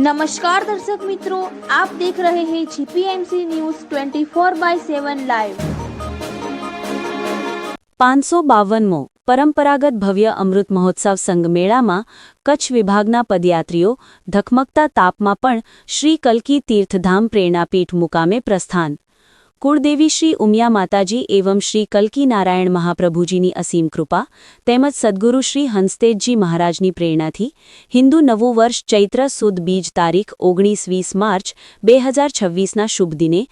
नमस्कार दर्शक मित्रों, आप देख रहे हैं जीपीएमसी न्यूज 24/7 लाइव। 552મો પરંપરાગત ભવ્ય અમૃત મહોત્સવ સંઘમેળામાં કચ્છ વિભાગના પદયાત્રીઓ ધકમકતા તાપમાં પણ શ્રી કલ્કી તીર્થધામ પ્રેરણાપીઠ મુકામે પ્રસ્થાન। કુળદેવી શ્રી ઉમિયા માતાજી એવં શ્રી કલ્કી નારાયણ મહાપ્રભુજીની અસીમ કૃપા તેમજ સદ્ગુરુ શ્રી હંસતેજજી મહારાજની પ્રેરણાથી હિન્દુ નવું વર્ષ ચૈત્ર સુદ બીજ તારીખ 19-20 માર્ચ 2026ના શુભ દિને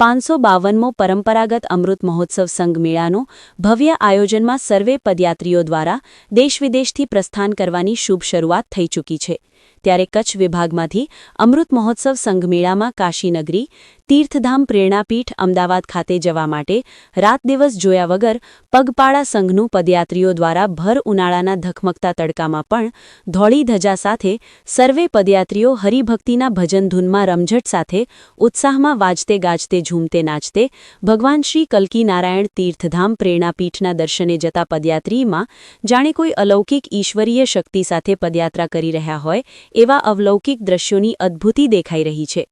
552મો પરંપરાગત અમૃત મહોત્સવ સંઘમેળાનો ભવ્ય આયોજનમાં સર્વે પદયાત્રીઓ દ્વારા દેશ વિદેશથી પ્રસ્થાન કરવાની શુભ શરૂઆત થઈ ચૂકી છે। ત્યારે કચ્છ વિભાગમાંથી અમૃત મહોત્સવ સંઘમેળામાં કાશીનગરી તીર્થધામ પ્રેરણાપીઠ અમદાવાદ ખાતે જવા માટે રાત દિવસ જોયા વગર પગપાળા સંઘનું પદયાત્રીઓ દ્વારા ભર ઉનાળાના ધકમકતા તડકામાં પણ ધોળી ધજા સાથે સર્વે પદયાત્રીઓ હરિભક્તિના ભજન ધૂનમાં રમઝટ સાથે ઉત્સાહમાં વાજતે ગાજતે ઝૂમતે નાચતે ભગવાન શ્રી કલ્કી નારાયણ તીર્થધામ પ્રેરણાપીઠના દર્શને જતા પદયાત્રીમાં જાણે કોઈ અલૌકિક ઈશ્વરીય શક્તિ સાથે પદયાત્રા કરી રહ્યા હોય એવા અવલૌકિક દ્રશ્યોની અદ્ભુતિ દેખાઈ રહી છે।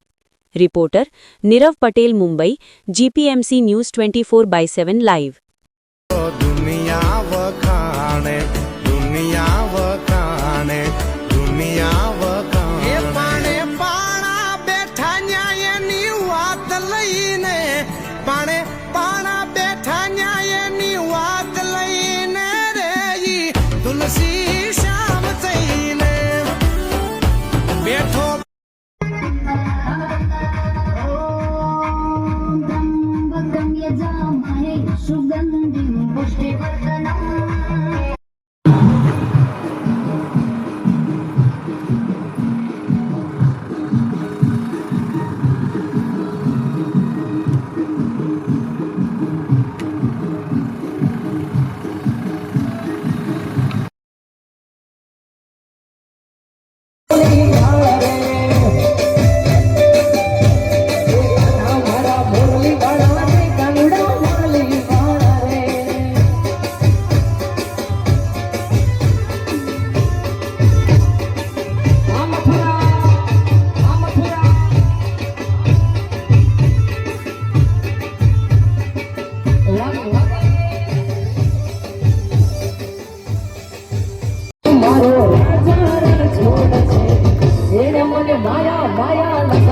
Reporter Nirav Patel, Mumbai, GPMC news 24/7 live. દુનિયા વખાણે દુનિયા વખાણે દુનિયા વખાણે પાણે પાણા બેઠા ન્યાયની વાત લઈને પાણે પાણા બેઠા ન્યાયની વાત લઈને રે તુલસી શ્યામ થઈને બેઠો सुगंधिं पुष्टिवर्धनम्। માયા માયા